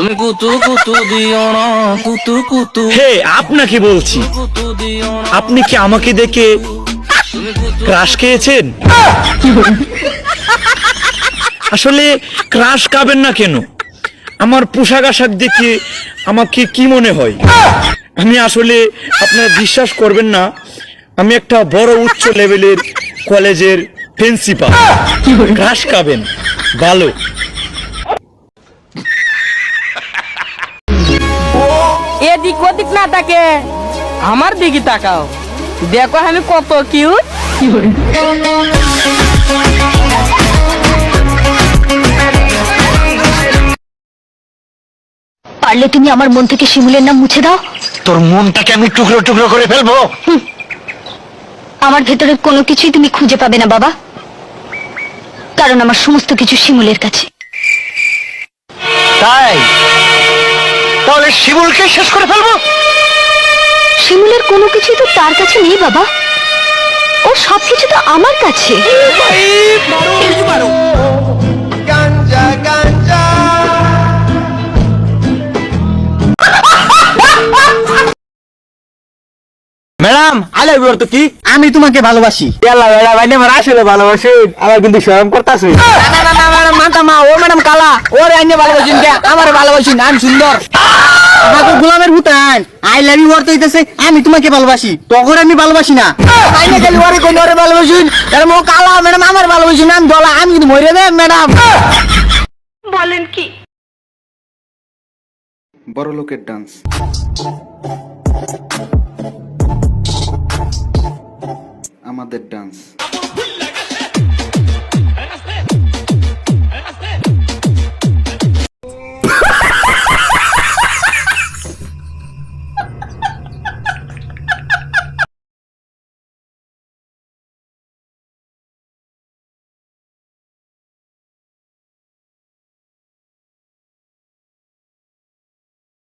তুমি কুতু কুতু দিও না, কুতু কুতু। হে আপনাকে বলছি, আপনি কি আমাকে দেখে ক্রাশ খেয়েছেন? আসলে ক্রাশ খাবেন না কেন? আমার পোশাক আশাক দেখে আমাকে কি মনে হয়? আমি আসলে, আপনারা বিশ্বাস করবেন না, আমি একটা বড় উচ্চ লেভেলের কলেজের প্রিন্সিপাল। ক্রাশ খাবেন ভালো। এদিক ওদিক না তাকে আমার দিকে তাকাও, দেখো আমি কত কিউট। পারলে তুমি আমার মন থেকে শিমুলের নাম মুছে দাও। তোর মনটাকে আমি টুকরো টুকরো করে ফেলবো। আমার ভেতরে কোনো কিছুই তুমি খুঁজে পাবে না বাবা, কারণ আমার সমস্ত কিছু শিমুলের কাছে। তাই তাহলে শিমুলকে শেষ করে ফেলবো? শিমুলের কোনো কিছুই তো তার কাছে নেই বাবা, ও সবকিছু তো আমার কাছে। ম্যাডাম আই লাভ ইউ তো কি? আমি তোমাকে ভালোবাসি। এলা ম্যাডাম আইনে আমার আসলে ভালোবাসেন, আমার কিন্তু শরম করতেছে। না না না ম্যাডাম, মাথা মা, ও ম্যাডাম কালা, ওরে আইনে ভালোবাসিন কে? আমার ভালোবাসিন, আমি সুন্দর। আমাকে গোলামের ভুতান আই লাভ ইউ অর্থ হইতেছে আমি তোমাকে ভালোবাসি, তখন আমি ভালোবাসি না। আইনে খালি ওরে কোন ওরে ভালোবাসিন, ম্যাডাম ও কালা, ম্যাডাম আমার ভালোবাসিন, আমি দলা, আমি কিন্তু মরে দেব ম্যাডাম। বলেন কি? বড় লোকের ডান্স। আমাদের ডান্স।